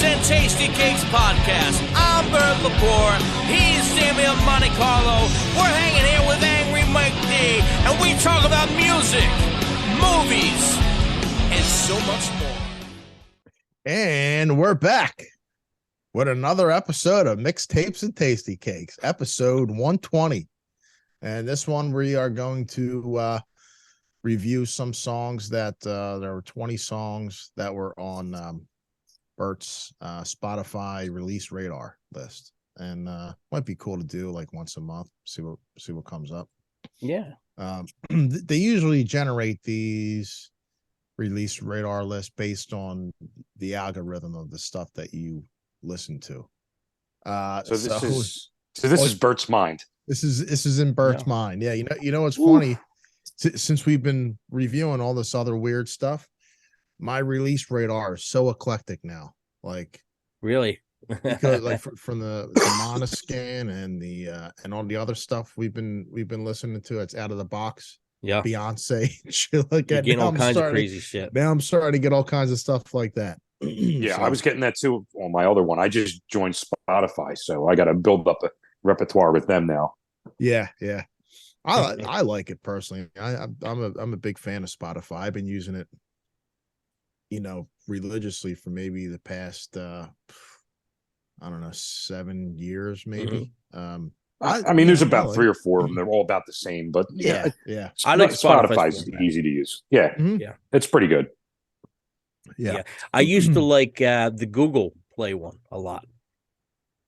and Tasty Cakes podcast. I'm Bert Lepore. He's Sammy of Monte Carlo. We're hanging here with Angry Mike D, and we talk about music, movies, and so much more. And we're back with another episode of Mixtapes and Tasty Cakes, episode 120. And this one we are going to review some songs that there were 20 songs that were on Bert's Spotify release radar list, and might be cool to do like once a month, see what comes up. Yeah. They usually generate these release radar lists based on the algorithm of the stuff that you listen to. So this is Bert's mind. This is in Bert's mind. Yeah, you know what's funny? Since we've been reviewing all this other weird stuff, my release radar is so eclectic now. Like, really? because like from the Monoscan and all the other stuff we've been listening to, it's out of the box. Yeah, Beyonce, shit like that. Getting all kinds of crazy shit. Now I'm starting to get all kinds of stuff like that. Yeah, so, I was getting that too on my other one. I just joined Spotify, so I got to build up a repertoire with them now. Yeah. I like it personally. I'm a big fan of Spotify. I've been using it, religiously for maybe the past I don't know, 7 years maybe. I mean, there's about 3 or 4 of them. They're all about the same, but yeah. I like Spotify's easy to use. Yeah, Mm-hmm. It's pretty good. Yeah. I used to like the Google Play one a lot.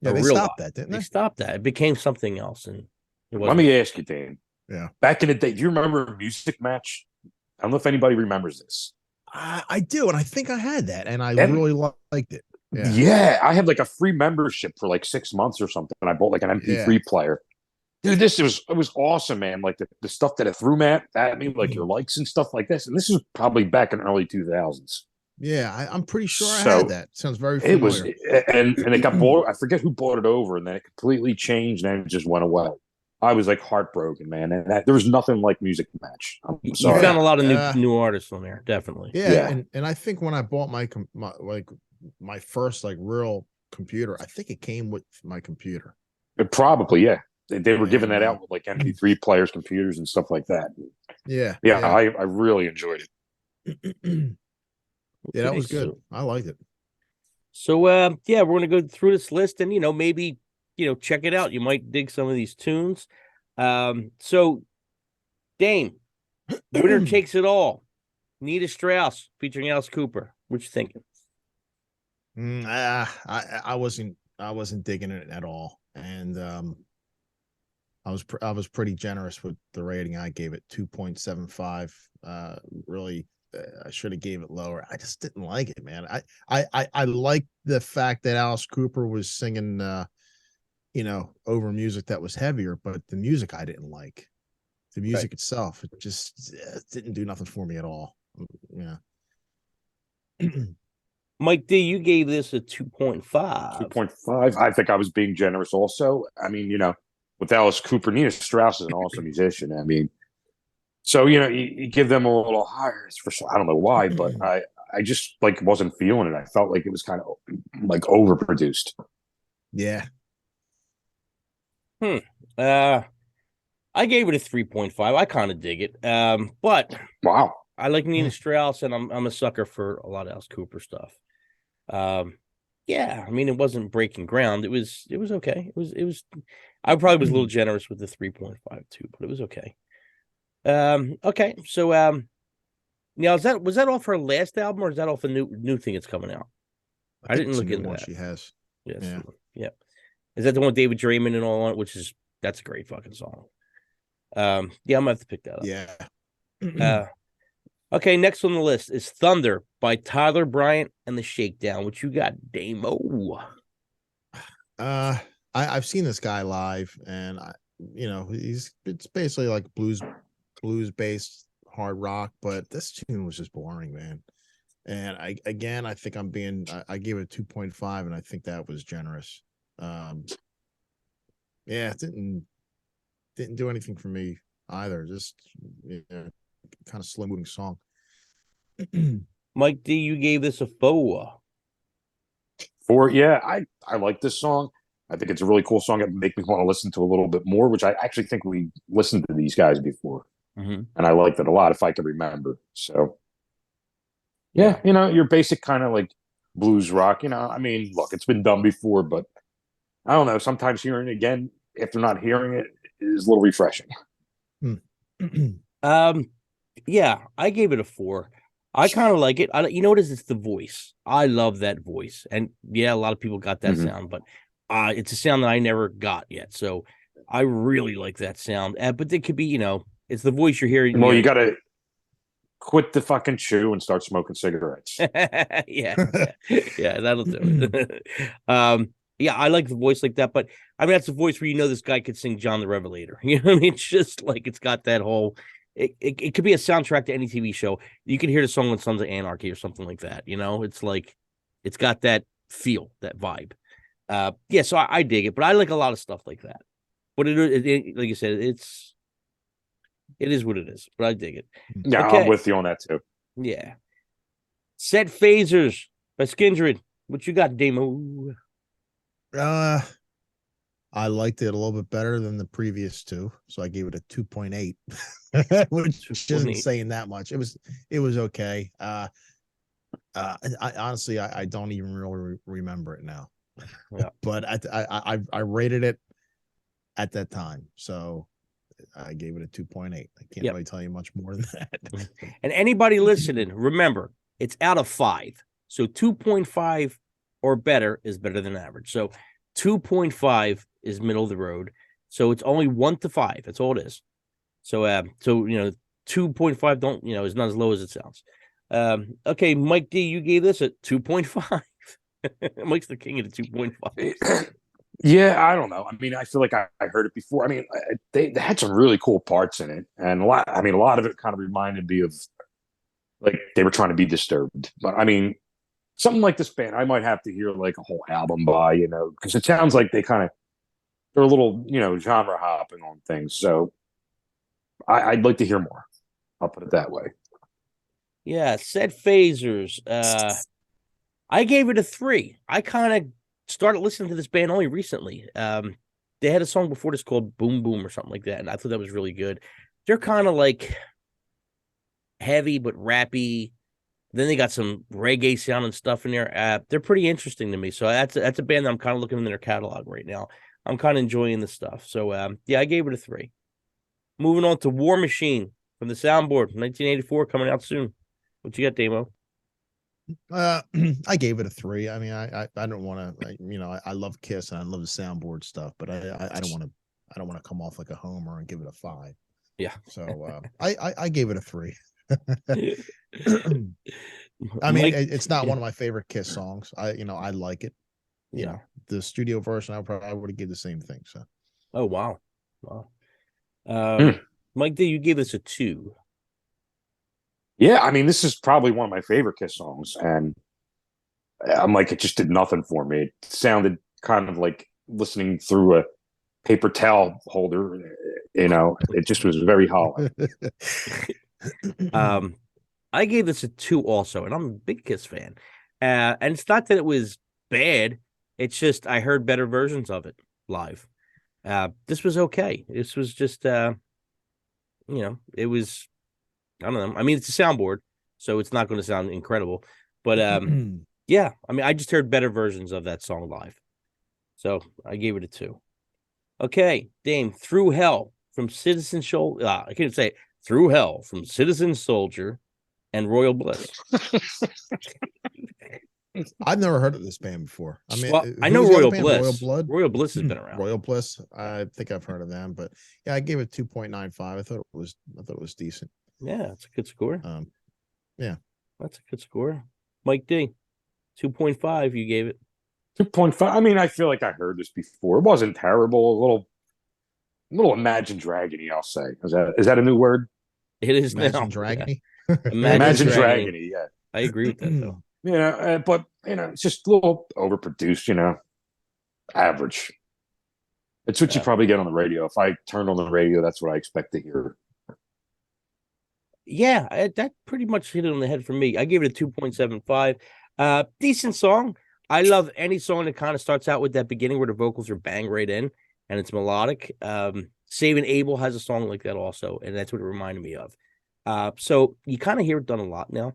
Yeah, they stopped that, didn't they? They stopped that. It became something else, and it wasn't. Let me ask you, Dan. Yeah. Back in the day, do you remember Music Match? I don't know if anybody remembers this. I do, and I think I had that, and I really liked it. Yeah, I had like a free membership for like 6 months or something, and I bought like an MP3 player. Dude, it was awesome, man. Like the stuff that it threw at me, like your likes and stuff like this. And this is probably back in the early 2000s. Yeah, I'm pretty sure I had that. Sounds very familiar. It was, and it got bought. I forget who bought it over, and then it completely changed, and then it just went away. I was like heartbroken, man. And there was nothing like Music Match. I'm sorry. You found a lot of new artists on there, definitely. Yeah. And I think when I bought my first like real computer, I think it came with my computer. Probably, yeah. They were giving that out with like MP3 players, computers, and stuff like that. Yeah. I really enjoyed it. Yeah, that was good. I liked it. So we're gonna go through this list and maybe check it out. You might dig some of these tunes. So Dane, winner takes it all. Nita Strauss featuring Alice Cooper. What you thinking? I wasn't digging it at all, and I was pretty generous with the rating. I gave it 2.75. Really, I should have gave it lower. I just didn't like it, man. I like the fact that Alice Cooper was singing, over music that was heavier, but the music I didn't like. The music itself, it just didn't do nothing for me at all. Yeah. Mike D, you gave this a 2.5. 2.5. I think I was being generous also. I mean, with Alice Cooper, Nita Strauss is an awesome musician. I mean, so, you give them a little higher. For sure. I don't know why, but I just like wasn't feeling it. I felt like it was kind of like overproduced. Yeah. I gave it a 3.5. I kind of dig it. But wow. I like Nina Strauss, and I'm a sucker for a lot of Alice Cooper stuff. I mean, it wasn't breaking ground. It was okay. It was. I probably was a little generous with the 3.5 too, but it was okay. Okay. So, now was that off her last album, or is that off a new thing that's coming out? I didn't look into that. She has. Yes. Yeah. Is that the one with David Draymond and all on it? That's a great fucking song. I'm gonna have to pick that up. Yeah. Okay, next on the list is Thunder by Tyler Bryant and the Shakedown. What you got, Damo? I've seen this guy live, and it's basically like blues based hard rock, but this tune was just boring, man. And I think I gave it 2.5, and I think that was generous. It didn't do anything for me either. Just kind of slow moving song. Mike D, you gave this a 4. Yeah, I like this song. I think it's a really cool song. It make me want to listen to a little bit more, which I actually think we listened to these guys before, and I liked it a lot if I can remember. So, yeah, your basic kind of like blues rock. I mean, look, it's been done before, but I don't know. Sometimes hearing it again after not hearing it is a little refreshing. Yeah, I gave it a 4. I kind of like it. You know what it is? It's the voice. I love that voice, and yeah, a lot of people got that sound, but it's a sound that I never got yet. So I really like that sound. But it could be, it's the voice you're hearing. Well, you got to quit the fucking chew and start smoking cigarettes. yeah, that'll do it. Yeah, I like the voice like that, but I mean that's the voice where this guy could sing John the Revelator. You know what I mean? It's just like it's got that whole. It could be a soundtrack to any TV show. You can hear the song on Sons of Anarchy or something like that. It's like it's got that feel, that vibe. Yeah, so I dig it, but I like a lot of stuff like that. But it like you said, it is what it is. But I dig it. Yeah, okay. I'm with you on that too. Yeah. Set Phasers by Skindred. What you got, Damo? I liked it a little bit better than the previous two, so I gave it a 2.8, which isn't saying that much. It was okay. I honestly I don't even really remember it now. Yeah. But I rated it at that time, so I gave it a 2.8. I can't really tell you much more than that. And anybody listening, remember, it's out of 5. So 2.5 or better is better than average. So 2.5 is middle of the road. So it's only 1 to 5. That's all it is. So 2.5 don't, is not as low as it sounds. Okay, Mike D, you gave this a 2.5. Mike's the king of the 2.5. Yeah, I don't know. I mean, I feel like I heard it before. I mean, they had some really cool parts in it, and a lot of it kind of reminded me of like they were trying to be Disturbed. But I mean, something like this band, I might have to hear like a whole album by, because it sounds like they're a little, genre hopping on things. So I'd like to hear more. I'll put it that way. Yeah, Set Phasers. I gave it a 3. I kind of started listening to this band only recently. They had a song before this called Boom Boom or something like that, and I thought that was really good. They're kind of like heavy but rappy. Then they got some reggae sounding stuff in there. They're pretty interesting to me. So that's a band that I'm kind of looking in their catalog right now. I'm kind of enjoying the stuff. So yeah, I gave it a 3. Moving on to War Machine from the Soundboard, 1984, coming out soon. What you got, Damo? I gave it a 3. I mean, I don't want to, I love Kiss and I love the Soundboard stuff, but I don't want to come off like a homer and give it a 5. Yeah. So I gave it a 3. I mean, it's not one of my favorite Kiss songs. I like it. Yeah. The studio version, I would have given the same thing. So. Oh wow. Mike D, you gave us a 2. Yeah, I mean, this is probably one of my favorite Kiss songs, and I'm like, it just did nothing for me. It sounded kind of like listening through a paper towel holder. It just was very hollow. I gave this a 2 also, and I'm a big Kiss fan. And it's not that it was bad. It's just I heard better versions of it live. This was okay. This was just, it was, I don't know. I mean, it's a soundboard, so it's not going to sound incredible. But, yeah, I mean, I just heard better versions of that song live. So I gave it a 2. Okay, Dame, Through Hell from Citizen Soldier. I can't say it. Through Hell from Citizen Soldier and Royal Bliss. I've never heard of this band before. I mean, well, I know Royal Bliss. Royal Blood. Royal Bliss has been around. Royal Bliss. I think I've heard of them, but yeah, I gave it 2.95. I thought it was decent. Yeah, that's a good score. Yeah, that's a good score. Mike D, 2.5. You gave it 2.5. I mean, I feel like I heard this before. It wasn't terrible. A little Imagine Dragony, I'll say. Is that a new word? It is Imagine now. Dragony. Yeah. Imagine Dragony. Yeah, I agree with that though. But it's just a little overproduced. Average. It's what you probably get on the radio. If I turn on the radio, that's what I expect to hear. Yeah, that pretty much hit it on the head for me. I gave it a 2.75. Decent song. I love any song that kind of starts out with that beginning where the vocals are bang right in and it's melodic. Saving Abel has a song like that also, and that's what it reminded me of. So you kind of hear it done a lot now.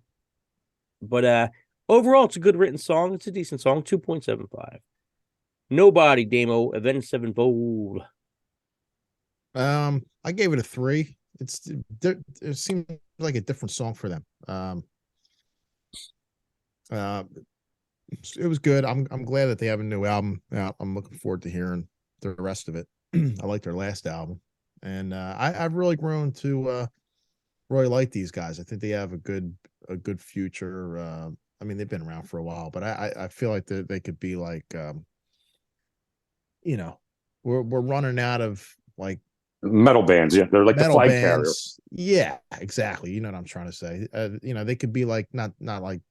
But overall, it's a good written song. It's a decent song, 2.75. Nobody, Damo, Avenged Sevenfold. I gave it a 3. It seemed like a different song for them. It was good. I'm glad that they have a new album out. I'm looking forward to hearing the rest of it. I like their last album, and I've really grown to really like these guys. I think they have a good future. I mean, they've been around for a while, but I feel like they could be like, we're running out of like Metal bands, yeah, they're like the metal flag carrier. bands. Yeah, exactly. You know what I'm trying to say. They could be like not like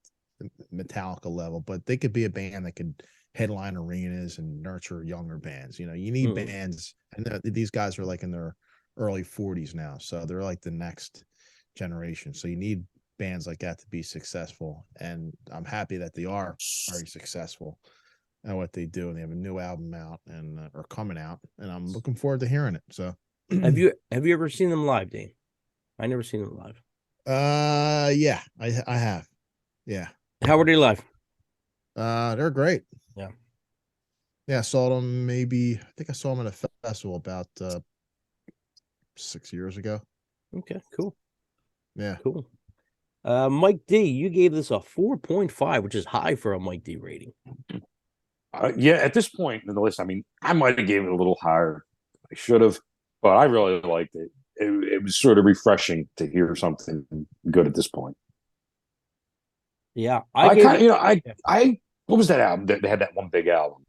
Metallica level, but they could be a band that could headline arenas and nurture younger bands. You need bands, and these guys are like in their early 40s now, so they're like the next generation. So you need bands like that to be successful, and I'm happy that they are very successful at what they do, and they have a new album out and or coming out, and I'm looking forward to hearing it. So Have you ever seen them live, Dane? I never seen them live. Yeah, I have. Yeah. How were they live? They're great. Yeah. Yeah, I saw them I think I saw them at a festival about 6 years ago. Okay, cool. Yeah. Cool. Mike D, you gave this a 4.5, which is high for a Mike D rating. Yeah, at this point in the list, I mean, I might have gave it a little higher. I should have, but I really liked it. It was sort of refreshing to hear something good at this point. Yeah, I what was that album? They had that one big album.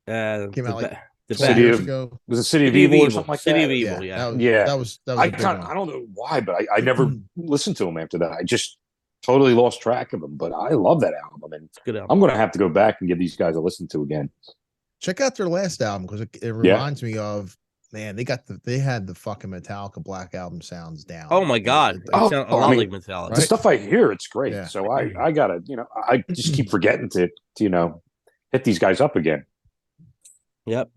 Came out like the 12 years ago. Was it City of Evil or something like that? City of Evil, yeah. That was I don't know why, but I never listened to them after that. I just totally lost track of them. But I love that album, and good album. I'm going to have to go back and give these guys a listen to again. Check out their last album because it reminds me of, man, they had the fucking Metallica Black Album sounds down. Oh my god, it sounds a lot like Metallica. Right? The stuff I hear, it's great. Yeah. So I gotta, I just keep forgetting to hit these guys up again. Yep.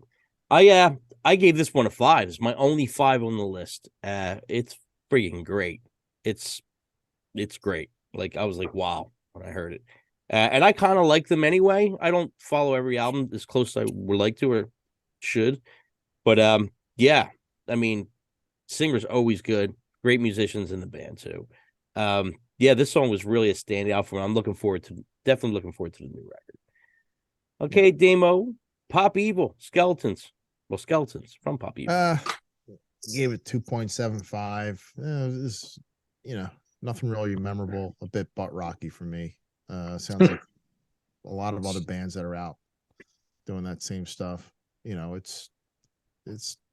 I gave this one a 5. It's my only 5 on the list. It's freaking great. It's great. Like I was like, wow, when I heard it. And I kind of like them anyway. I don't follow every album as close as I would like to or should. But yeah, I mean, singer's always good. Great musicians in the band too. Yeah, this song was really a standout for me. I'm definitely looking forward to the new record. Okay, Damo, Pop Evil, Skeletons. Well, Skeletons from Pop Evil. Gave it 2.75. This, nothing really memorable. A bit butt rocky for me. Sounds like a lot of other bands that are out doing that same stuff. It's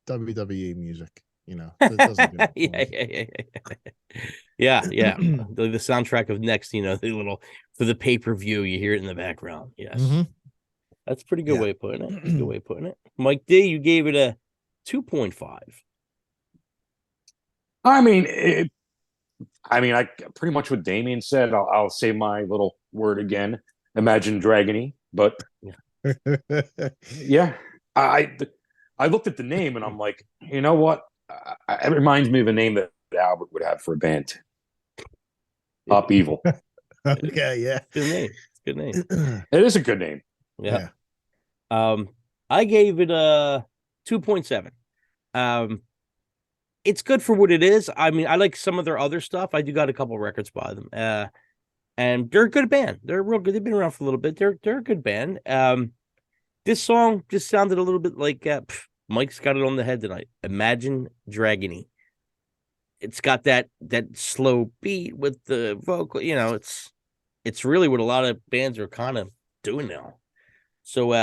WWE music. It doesn't yeah. The soundtrack of Next. The little for the pay-per-view. You hear it in the background. Yes. Mm-hmm. That's a pretty good way of putting it. Good way of putting it. Mike D, you gave it a 2.5. I mean, I pretty much what Damien said. I'll say my little word again. Imagine Dragony, but yeah, I looked at the name and I'm like, you know what? It reminds me of a name that Albert would have for a band. Pop Evil. Okay, yeah, good name. It's a good name. It is a good name. Yeah. I gave it a 2.7. It's good for what it is. I mean, I like some of their other stuff. I do got a couple records by them. And they're a good band. They're real good. They've been around for a little bit. They're a good band. This song just sounded a little bit like Mike's got it on the head tonight. Imagine Dragony. It's got that slow beat with the vocal. It's really what a lot of bands are kind of doing now. So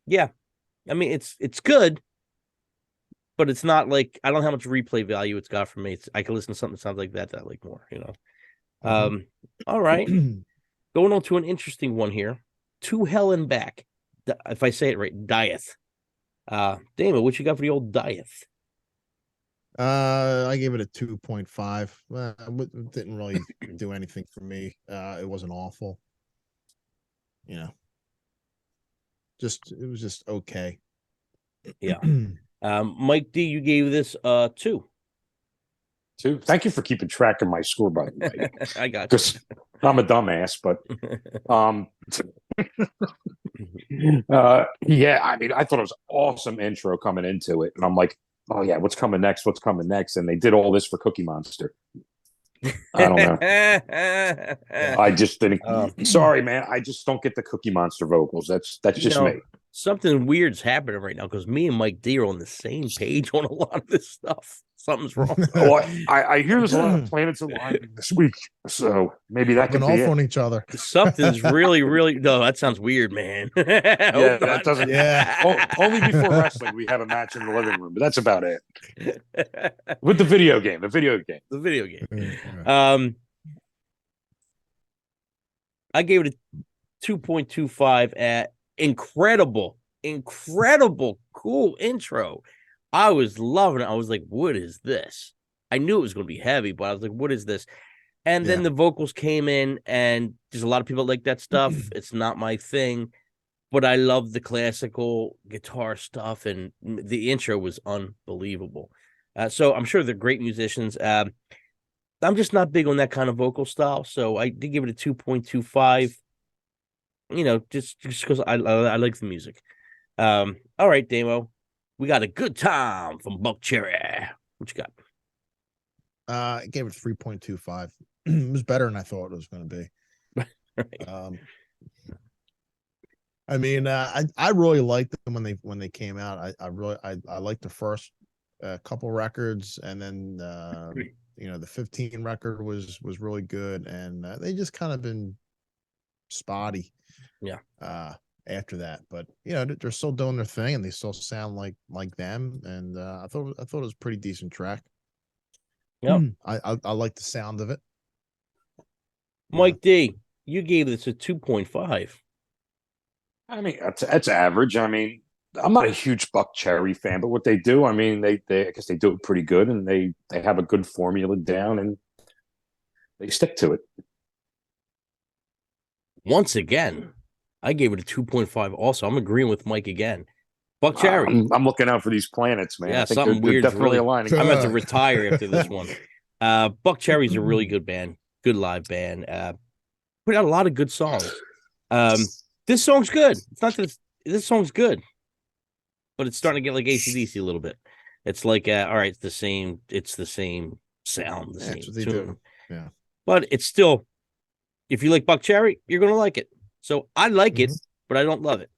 yeah, I mean it's good, but it's not like I don't know how much replay value it's got for me. I can listen to something that sounds like that I like more. All right, going on to an interesting one here. To Hell and Back. If I say it right, Dieth. Damon, what you got for the old Dieth? I gave it a 2.5. Didn't really do anything for me. It wasn't awful. it was just okay. Yeah. Mike D, you gave this 2. 2. Thank you for keeping track of my score, by the way. I got you. Because I'm a dumbass, but yeah, I mean, I thought it was an awesome intro coming into it, and I'm like, oh yeah, what's coming next? What's coming next? And they did all this for Cookie Monster. I don't know. I just didn't. Sorry, man. I just don't get the Cookie Monster vocals. That's just me. Something weird's happening right now because me and Mike D are on the same page on a lot of this stuff. Something's wrong. Well, I hear there's a lot of planets aligning this week, so maybe that could be off it. on each other. Something's really, really. No, that sounds weird, man. Yeah, that doesn't. Yeah. Only before wrestling we have a match in the living room, but that's about it. With the video game. The video game. I gave it a 2.25 at incredible, cool intro. I was loving it. I was like, what is this? I knew it was going to be heavy, but I was like, what is this? And then the vocals came in, and there's a lot of people like that stuff. It's not my thing, but I love the classical guitar stuff, and the intro was unbelievable. So I'm sure they're great musicians. I'm just not big on that kind of vocal style, so I did give it a 2.25. You know, just because I like the music. All right, Damo. We got a good time from Buckcherry. What you got? I gave it 3.25. It was better than I thought it was going to be. Right. I mean, I really liked them when they came out. I liked the first couple records, and then the 15 record was really good, and they just kind of been spotty. Yeah. After that, but they're still doing their thing, and they still sound like them. And I thought it was a pretty decent track. Yeah, I like the sound of it. Mike D, you gave this a 2.5. I mean, that's average. I mean, I'm not a huge Buckcherry fan, but what they do, I mean, they I guess they do it pretty good, and they have a good formula down, and they stick to it. Once again, I gave it a 2.5 also. I'm agreeing with Mike again. Buckcherry. I'm looking out for these planets, man. Yeah, I think something weird. definitely aligning. I'm going to retire after this one. Buckcherry's a really good band. Good live band. Put out a lot of good songs. This song's good. It's not that this song's good, but it's starting to get like AC/DC a little bit. It's like, all right, it's the same sound, the same tune. Yeah. But it's still, if you like Buckcherry, you're going to like it. So I like it, but I don't love it.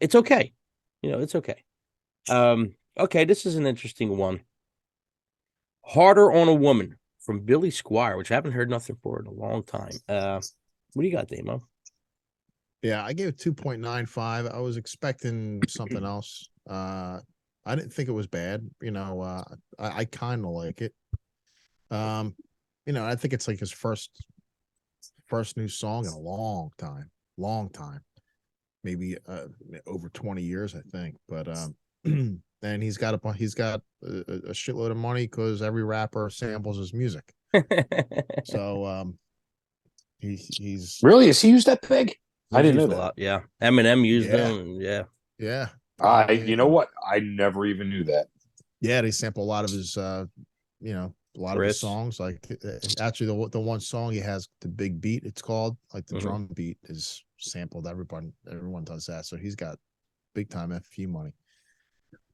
It's okay. It's okay. Okay, this is an interesting one. Harder on a Woman from Billy Squier, which I haven't heard nothing for in a long time. What do you got, Damo? Yeah, I gave it 2.95. I was expecting something else. I didn't think it was bad. I kind of like it. I think it's like his first new song in a long time, maybe over 20 years, I think. But and he's got a shitload of money because every rapper samples his music. So he's really, is he used that big? I didn't know that. A lot, yeah. Eminem used them. Yeah. You know what? I never even knew that. Yeah, they sample a lot of his a lot of his songs. Like actually the one song he has, the big beat, it's called, like the drum beat is sampled. Everyone does that. So he's got big time FU money.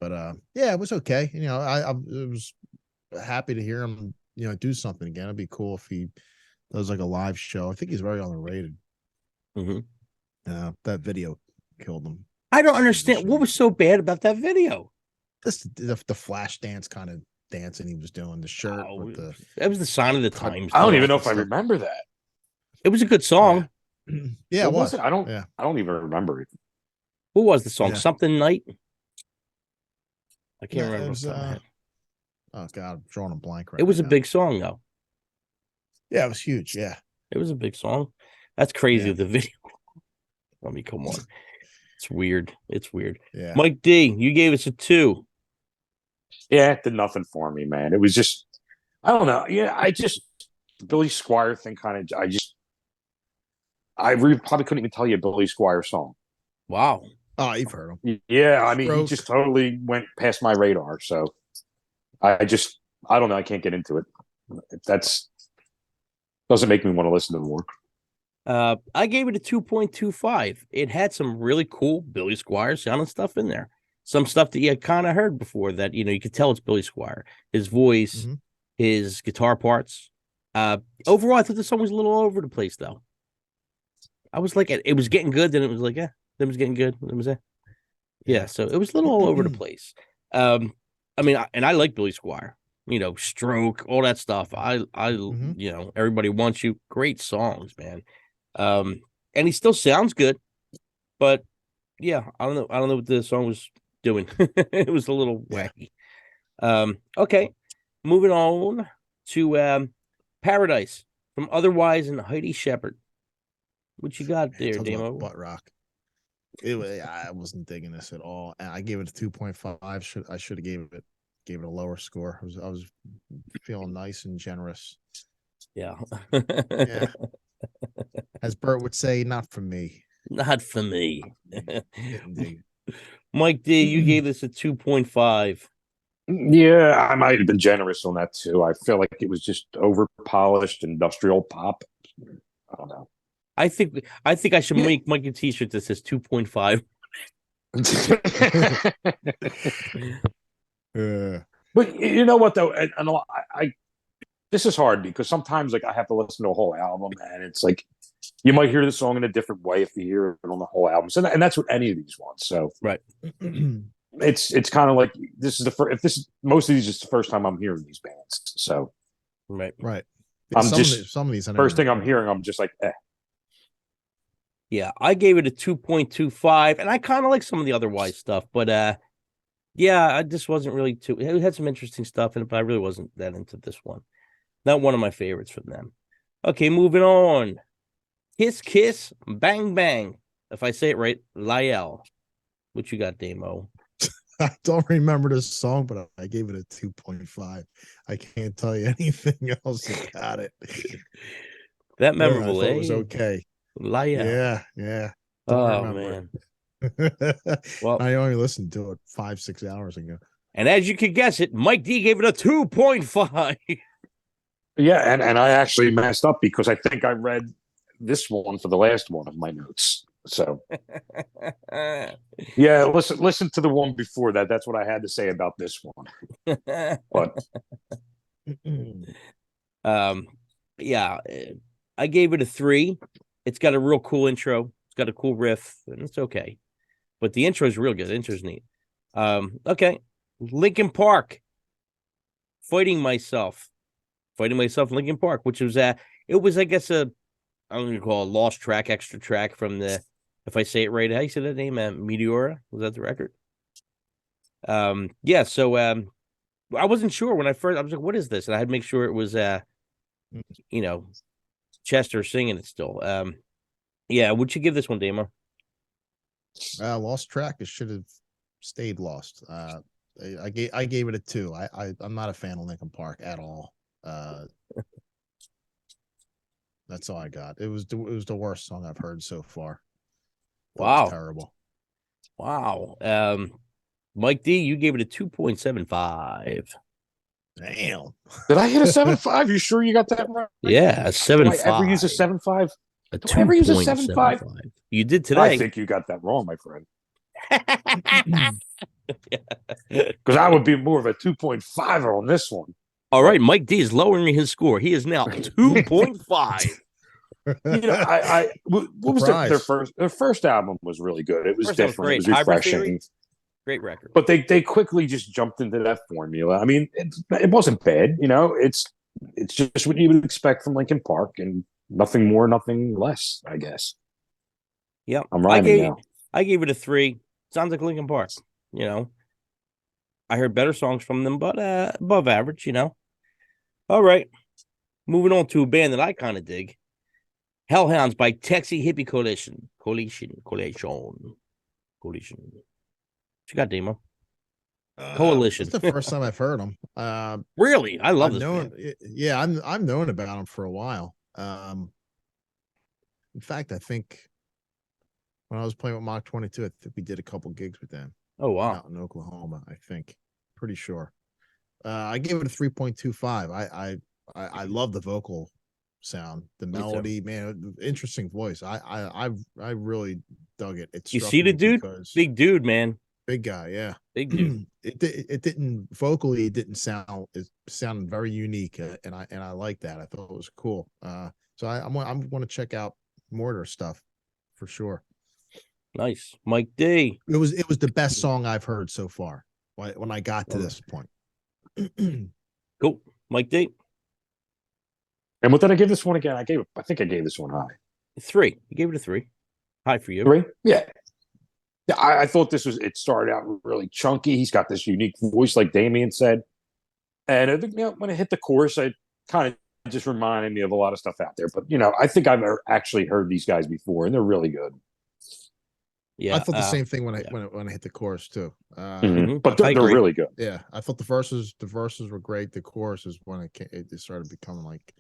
But yeah, it was okay. I was happy to hear him do something again. It'd be cool if he does like a live show. I think he's very underrated. That video killed him. I don't understand what was so bad about that video. The flash dance kind of dancing he was doing, the shirt with the, that was the sign of the times. I don't even know if I remember that. It was a good song. Yeah, it was. I don't even remember it. Who was the song? Something Night. I can't remember. It was, oh God, I'm drawing a blank right. It was now. A big song though. Yeah, it was huge. Yeah, it was a big song. That's crazy. The video. I mean, come on. It's weird. Yeah. Mike D, you gave us a 2. Yeah, it did nothing for me, man. It was just, I don't know. Yeah, the Billy Squier thing kind of, I really probably couldn't even tell you a Billy Squier song. Wow. Oh, you've heard him. Yeah, I mean, he Stroke. just totally went past my radar. So I don't know. I can't get into it. That's doesn't make me want to listen to more. I gave it a 2.25. It had some really cool Billy Squier sounding stuff in there. Some stuff that you had kind of heard before that, you could tell it's Billy Squier. His voice, his guitar parts. Overall, I thought the song was a little all over the place, though. I was like, it was getting good, then it was like, then it was getting good. Then it was yeah, so it was a little all over the place. I mean, I like Billy Squier. Stroke, all that stuff. Everybody Wants You. Great songs, man. And he still sounds good, but yeah, I don't know what the song was doing. It was a little wacky. Okay, moving on to Paradise from Otherwise and Heidi Shepherd. What you got there, Damo? Butt rock. I wasn't digging this at all. I gave it a 2.5. I should have gave it a lower score. I was feeling nice and generous. Yeah. Yeah. As Bert would say, not for me. Not for me. Indeed. Mike D, you gave this a 2.5. Yeah, I might have been generous on that too. I feel like it was just over polished industrial pop. I don't know. I think I should make Mike a t-shirt that says 2.5. But you know what though, and I this is hard because sometimes like I have to listen to a whole album, and it's like you might hear the song in a different way if you hear it on the whole album. So and that's what any of these ones. So right, it's kind of like this is the first. If this is most of these is the first time I'm hearing these bands. So right. I'm some of these first thing I'm hearing, I'm just like, eh. Yeah, I gave it a 2.25, and I kind of like some of the Otherwise stuff, but yeah, I just wasn't really too. It had some interesting stuff in it, but I really wasn't that into this one. Not one of my favorites from them. Okay, moving on. Kiss Kiss Bang Bang. If I say it right, lyell. What you got, Damo? I don't remember this song, but I gave it a 2.5. I can't tell you anything else about it. That memorable, I thought it was okay. lyell. Yeah. Don't remember. Man. Well, I only listened to it 5-6 hours ago. And as you could guess it, Mike D gave it a 2.5. Yeah, and I actually messed up because I think I read this one for the last one of my notes. So yeah, listen to the one before that. That's what I had to say about this one. But yeah, I gave it a 3. It's got a real cool intro. It's got a cool riff, and it's okay. But the intro is real good. The intro's neat. Okay. Linkin Park. Fighting Myself, Linkin Park, which was it was, I guess, I'm going to call a lost track, extra track from the, if I say it right, how you say that name? Meteora? Was that the record? Yeah, so I wasn't sure when I was like, what is this? And I had to make sure it was, Chester singing it still. Yeah, would you give this one, Damo? Lost track. It should have stayed lost. I gave it a 2. I'm not a fan of Linkin Park at all. That's all I got. It was the worst song I've heard so far. Wow, terrible. Wow. Mike D, you gave it a 2.75. Damn. Did I hit a 7.5? You sure you got that right? Yeah, a 7.5. Did I ever use a 7.5? A Did I ever use a 7.5? You did today. I think you got that wrong, my friend. Because I would be more of a 2.5 on this one. All right, Mike D is lowering his score. He is now 2.5. What was their first album was really good. It was different. It was refreshing. Great record. But they quickly just jumped into that formula. I mean, it wasn't bad. It's just what you would expect from Linkin Park, and nothing more, nothing less, I guess. Yeah, I'm rhyming now. I gave it a 3. Sounds like Linkin Park. I heard better songs from them, but above average. All right, moving on to a band that I kind of dig. Hellhounds by Texas Hippie Coalition. What you got, Demo? Coalition. It's the first time I've heard them. Really? I love this band. Yeah, I've known about them for a while. In fact, I think when I was playing with Mach 22, I think we did a couple gigs with them Oh wow. out in Oklahoma. I think, pretty sure. I gave it a 3.25. I love the vocal sound, the melody, man. Interesting voice. I really dug it. It You struck see the me dude? because Big dude, man. big guy, yeah. Big dude. It didn't vocally. It didn't sound. It sounded very unique, and I like that. I thought it was cool. So I'm going to check out more of their stuff for sure. Nice. Mike D. It was the best song I've heard so far when I got to this point. Cool. Mike D. And what did I give this one again? I think I gave this one high. 3. You gave it a 3. High for you. 3? Yeah. Yeah, I thought it started out really chunky. He's got this unique voice, like Damien said. And I think, when it hit the chorus, it kind of just reminded me of a lot of stuff out there. But, I think I've actually heard these guys before, and they're really good. Yeah. I thought the same thing when I hit the chorus too. But they're really good. Yeah, I thought the verses were great. The chorus is when it started becoming like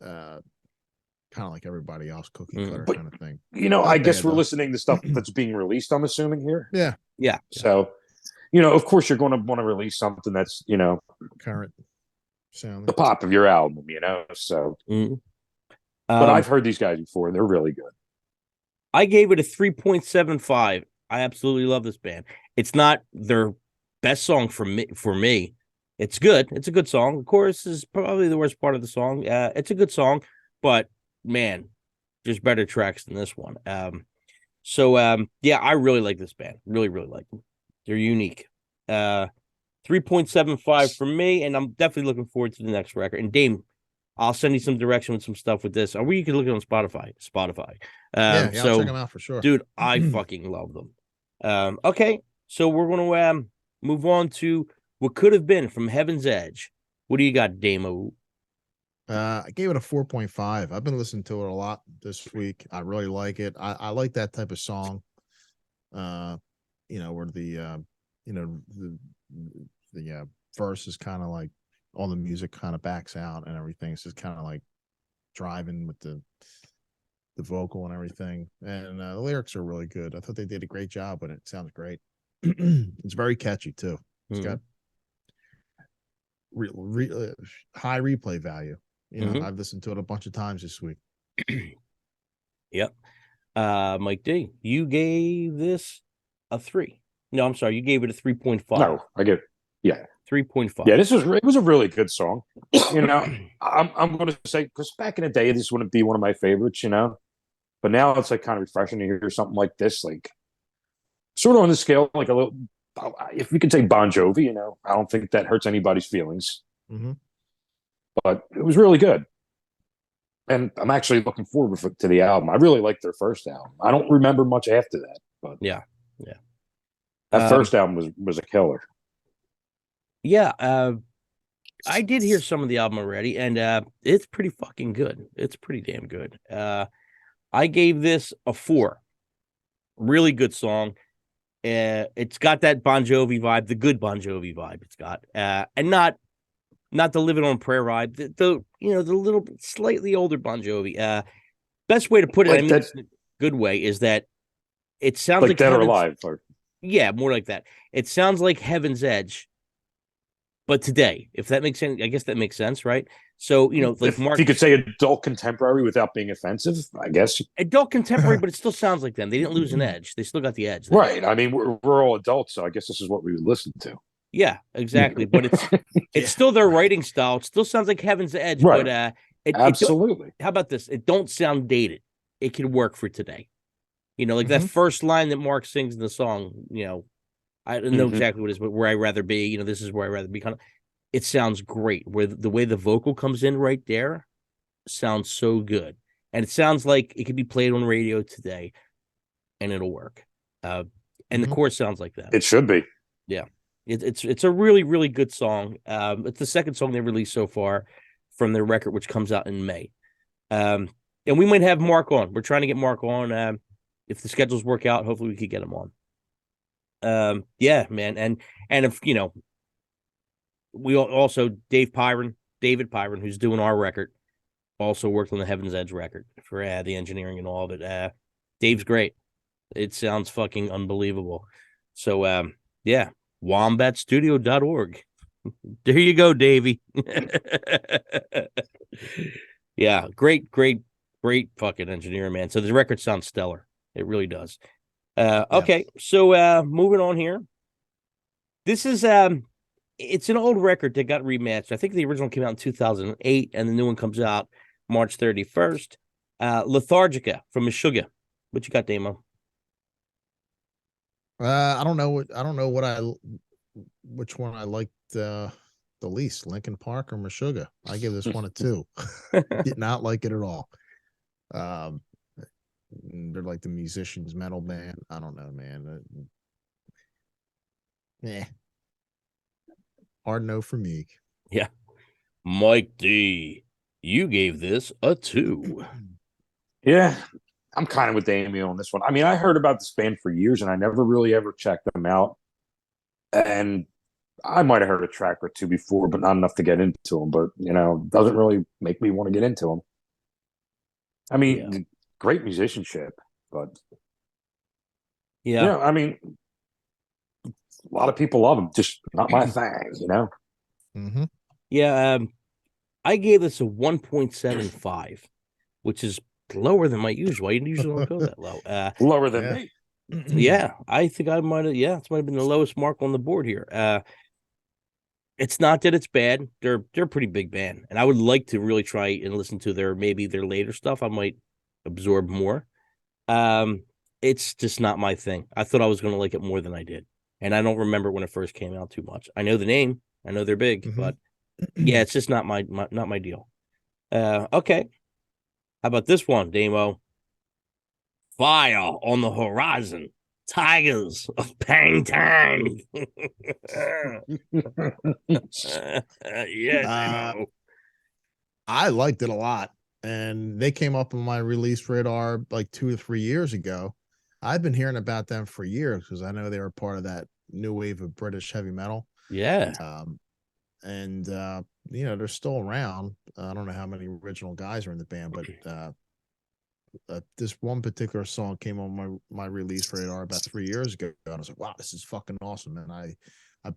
kind of like everybody else, cookie cutter kind of thing. I guess we're listening to stuff that's being released, I'm assuming here. Yeah. Yeah. So, of course you're going to want to release something that's, current sound, the pop of your album, so. But I've heard these guys before. They're really good. I gave it a 3.75. I absolutely love this band. It's not their best song for me. It's good. It's a good song. The chorus is probably the worst part of the song. It's a good song, but man, there's better tracks than this one. Yeah, I really like this band. Really, really like them. They're unique. 3.75 for me, and I'm definitely looking forward to the next record. And Dame, I'll send you some direction with some stuff with this, or you can look it on Spotify. I'll check them out for sure, dude. I fucking love them. Okay, so we're gonna move on to what could have been from Heaven's Edge. What do you got, Damo? I gave it a 4.5. I've been listening to it a lot this week. I really like it. I like that type of song. Where the verse is kind of like all the music kind of backs out and everything. It's just kind of like driving with the vocal and everything. And the lyrics are really good. I thought they did a great job with it. It sounds great. It's very catchy too. It's got high replay value. I've listened to it a bunch of times this week. Yep. Mike D, you gave this a 3. No, I'm sorry, you gave it a 3.5. No, I give 3.5. Yeah, it was a really good song. I'm going to say, because back in the day, this wouldn't be one of my favorites, but now it's like kind of refreshing to hear something like this, like sort of on the scale, like a little, if we could say Bon Jovi, I don't think that hurts anybody's feelings. But it was really good. And I'm actually looking forward to the album. I really liked their first album. I don't remember much after that, but yeah. That first album was a killer. Yeah, I did hear some of the album already, and it's pretty fucking good. It's pretty damn good. I gave this a 4. Really good song. It's got that Bon Jovi vibe, the good Bon Jovi vibe. It's got, and not the Living on Prayer vibe. The little slightly older Bon Jovi. Best way to put it, Like I mean, that, it's a good way, is that it sounds like like Dead or Alive. Yeah, more like that. It sounds like Heaven's Edge, but today, if that makes sense. I guess that makes sense, right? So, like if Mark, you could say adult contemporary without being offensive, I guess. adult contemporary, but it still sounds like them. They didn't lose an edge. They still got the edge. Right. I mean, we're all adults, so I guess this is what we would listen to. Yeah, exactly. But it's still their writing style. It still sounds like Heaven's Edge, Right. but Absolutely. how about this? It don't sound dated. It can work for today. Like that first line that Mark sings in the song, I don't know exactly what it is, but where I'd rather be, this is where I'd rather be. It sounds great. Where the way the vocal comes in right there sounds so good. And it sounds like it could be played on radio today and it'll work. And the chorus sounds like that. It should be. Yeah. It's a really, really good song. It's the second song they released so far from their record, which comes out in May. And we might have Mark on. We're trying to get Mark on. If the schedules work out, hopefully we could get him on. Yeah, man. And if, we also, David Pyron, who's doing our record, also worked on the Heaven's Edge record for the engineering and all of it. Dave's great. It sounds fucking unbelievable. So, yeah, wombatstudio.org. There you go, Davey. Yeah, great fucking engineer, man. So the record sounds stellar. It really does. Okay, so moving on here. This is it's an old record that got rematched. I think the original came out in 2008, and the new one comes out March 31st. Lethargica from Meshuggah. What you got, Damo? I don't know which one I liked the least, Linkin Park or Meshuggah. I give this one a 2. Did not like it at all. They're like the musicians metal band. I don't know, man. Hard no for me. Yeah. Mike D, you gave this a 2. Yeah, I'm kind of with Amy on this one. I mean, I heard about this band for years, and I never really ever checked them out. And I might have heard a track or two before, but not enough to get into them. But, doesn't really make me want to get into them. I mean, great musicianship, but I mean, a lot of people love them, just not my thing, Mm-hmm. Yeah, I gave this a 1.75, which is lower than my usual. I usually don't go that low. Lower than me. Yeah, I think I might have. Yeah, it might have been the lowest mark on the board here. It's not that it's bad. They're a pretty big band, and I would like to really try and listen to their later stuff. I might absorb more. It's just not my thing. I thought I was going to like it more than I did, and I don't remember when it first came out too much. I know the name. I know they're big, but yeah, it's just not my deal. Okay. How about this one, Damo? Fire on the Horizon. Tigers of Pang Tang. Yeah, I liked it a lot, and they came up on my release radar like 2 or 3 years ago. I've been hearing about them for years because I know they were part of that new wave of British heavy metal. Yeah. And they're still around. I don't know how many original guys are in the band, but this one particular song came on my release radar about 3 years ago, and I was like, wow, this is fucking awesome. And I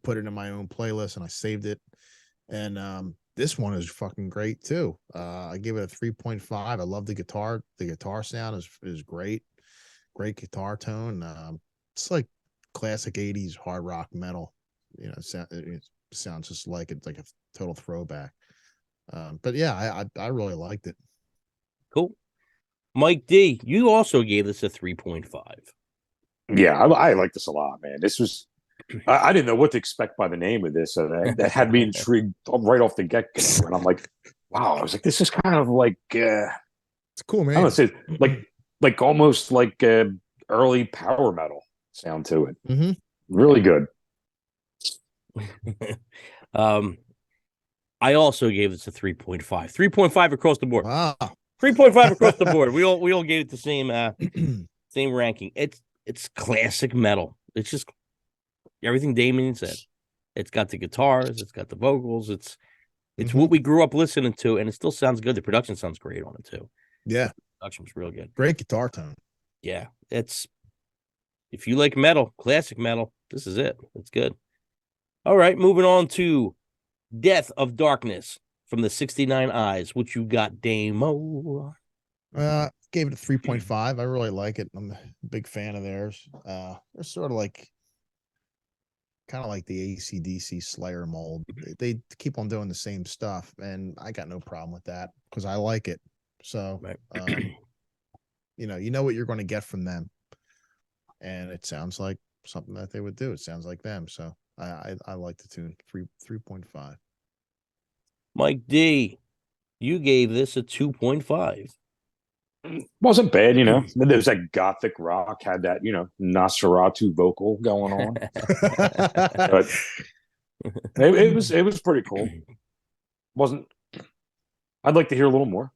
put it in my own playlist and I saved it. And this one is fucking great too. I give it a 3.5. I love the guitar. The guitar sound is great. Great guitar tone. It's like classic 80s hard rock metal. It sounds just like it's like a total throwback. But yeah, I really liked it. Cool. Mike D, you also gave this a 3.5. Yeah, I like this a lot, man. This was I didn't know what to expect by the name of this. That had me intrigued right off the get-go. And I'm like, wow, I was like, this is kind of like it's cool, man. I don't say like almost like early power metal sound to it. Mm-hmm. Really good. I also gave this a 3.5. 3.5 across the board. Wow. 3.5 across the board. We all gave it the same ranking. It's classic metal. It's just everything Damien said. It's got the guitars, it's got the vocals, it's what we grew up listening to, and it still sounds good. The production sounds great on it too. Yeah. The production was real good. Great guitar tone. Yeah. If you like metal, classic metal, this is it. It's good. All right, moving on to Death of Darkness from the 69 Eyes. What you got, Damo? Gave it a 3.5. I really like it. I'm a big fan of theirs. They're sort of like kind of like the AC/DC Slayer mold. They keep on doing the same stuff, and I got no problem with that because I like it. So, you know what you're going to get from them, and it sounds like something that they would do. It sounds like them. So I like the tune. 3.5. Mike D, you gave this a 2.5. Wasn't bad, There's that gothic rock, had that, Nosferatu vocal going on. But it was pretty cool. I'd like to hear a little more.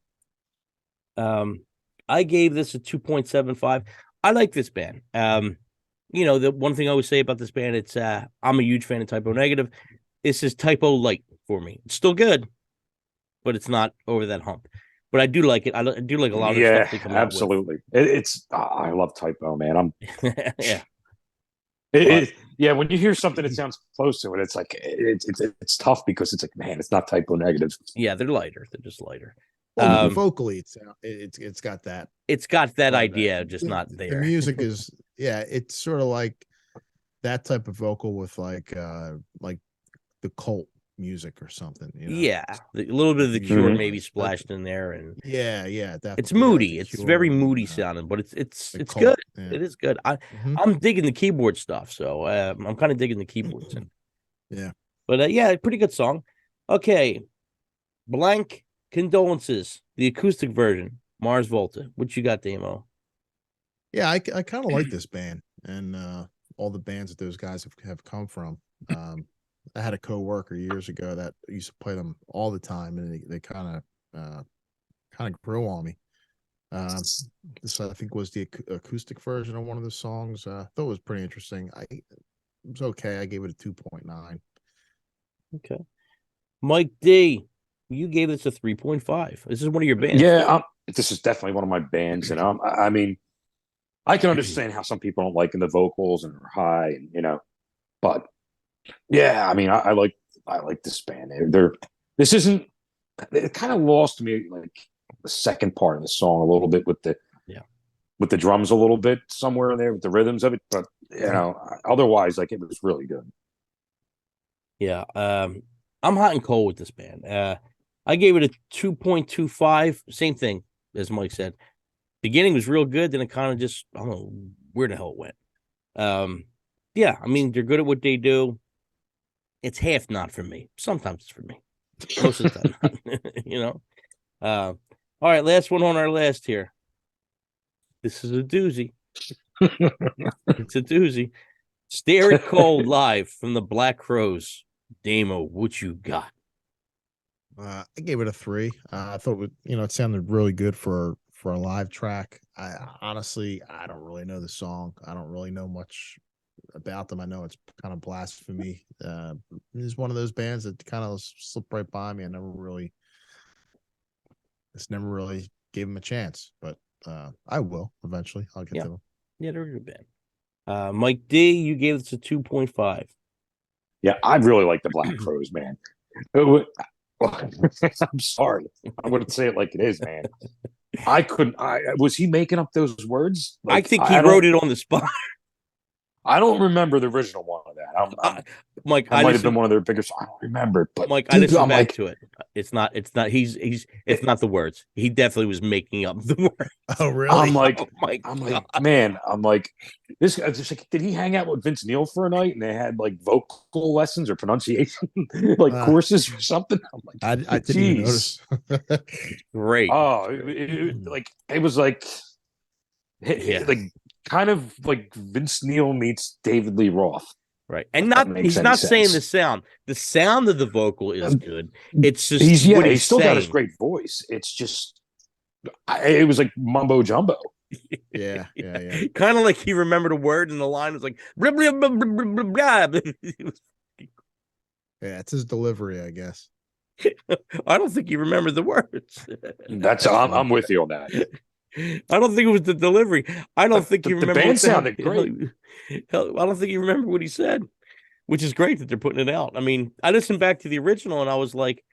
I gave this a 2.75. I like this band. The one thing I always say about this band, it's I'm a huge fan of Typo Negative. This is Typo Light for me. It's still good, but it's not over that hump. but I do like it. I do like a lot of the stuff they come out with. Absolutely. I love Typo, man. Yeah. Yeah, when you hear something that sounds close to it, it's like it's tough because it's like, man, it's not typo negative. Yeah, they're lighter. They're just lighter. Well, vocally, it's got that. It's got that idea, just not there. The music is, it's sort of like that type of vocal with like the Cult music or something. You know? Yeah, a little bit of the Cure maybe splashed in there, and definitely. it's moody. Like it's very moody sounding, but it's good. Yeah. It is good. I'm digging the keyboard stuff, so I'm kind of digging the keyboards. Yeah, but pretty good song. Okay, Blank Condolences, the acoustic version, Mars Volta. What you got, Damo? Yeah, I kind of like this band and all the bands that those guys have come from. I had a coworker years ago that used to play them all the time, and they kind of grew on me. This I think was the acoustic version of one of the songs. I thought it was pretty interesting. It was okay. I gave it a 2.9. Okay, Mike D, you gave this a 3.5. This is one of your bands. Yeah, this is definitely one of my bands, and I mean, I can understand how some people don't like the vocals and are high, and but yeah, I mean, I like this band. This isn't. It kind of lost me like the second part of the song a little bit with the drums a little bit somewhere in there with the rhythms of it, but otherwise, like, it was really good. Yeah, I'm hot and cold with this band. I gave it a 2.25. Same thing as Mike said. Beginning was real good, then it kind of just, I don't know where the hell it went. Yeah, I mean, they're good at what they do. It's half not for me. Sometimes it's for me. Most of the time, All right, last one on our list here. This is a doozy. It's a doozy. Stare It Cold live from the Black Crowes. Damo, what you got? I gave it a 3. I thought it sounded really good for a live track. Honestly, I don't really know the song. I don't really know much about them. I know it's kind of blasphemy. It's one of those bands that kind of slipped right by me. I never really gave them a chance, but I will eventually. I'll get to them. Yeah, they're a good band. Mike D, you gave this a 2.5. Yeah, I really like the Black Crowes, man. I'm sorry. I'm going to say it like it is, man. I couldn't. Was he making up those words? Like, I think he wrote it on the spot. I don't remember the original one of that. Mike, I might have been one of their biggest. I don't remember, but Mike, I listened back to it. It's not. It's not the words. He definitely was making up the words. Oh, really? I'm like, man. I'm like, this guy. Just like, did he hang out with Vince Neil for a night and they had like vocal lessons or pronunciation courses or something? I'm like, I didn't even notice. Great. Oh, it was like, like, kind of like Vince Neil meets David Lee Roth. Right. And he's not saying the sound. The sound of the vocal is good. It's just he's still got his great voice. It's just it was like mumbo jumbo. Yeah. Kind of like he remembered a word and the line was like blah, blah, blah, blah, blah, blah. Yeah, it's his delivery, I guess. I don't think he remembered the words. I'm with you on that. I don't think it was the delivery. I don't think he remembered. The band sounded great. Hell, I don't think he remembered what he said, which is great that they're putting it out. I mean, I listened back to the original and I was like,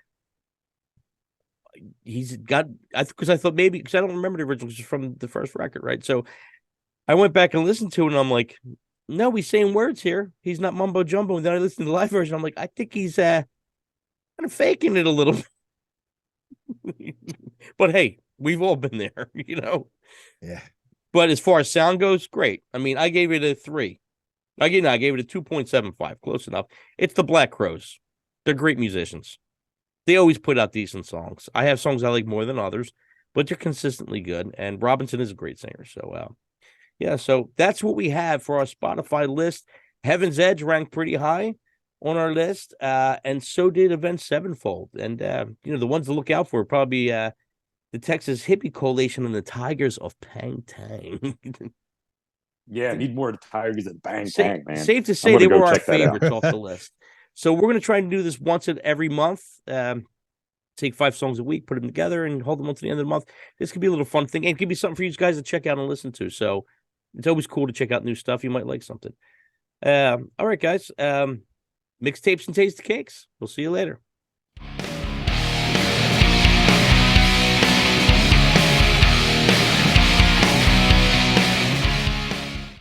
because I thought maybe, because I don't remember the original, because it's from the first record, right? So I went back and listened to it and I'm like, no, he's saying words here. He's not mumbo jumbo. And then I listened to the live version. I'm like, I think he's kind of faking it a little. But hey, we've all been there, Yeah. But as far as sound goes, great. I mean, I gave it a 3. I gave it a 2.75. Close enough. It's the Black Crowes. They're great musicians. They always put out decent songs. I have songs I like more than others, but they're consistently good. And Robinson is a great singer. So, so that's what we have for our Spotify list. Heaven's Edge ranked pretty high on our list, and so did Avenged Sevenfold. And, the ones to look out for are probably the Texas Hippie Coalition and the Tigers of Pang Tang. Yeah, need more Tigers than Bang Tang, man. Safe to say they were our favorites off the list. So we're going to try and do this once every month. take 5 songs a week, put them together, and hold them until the end of the month. This could be a little fun thing, and it could be something for you guys to check out and listen to. So it's always cool to check out new stuff. You might like something. All right, guys. Mixtapes and Tasty Cakes. We'll see you later.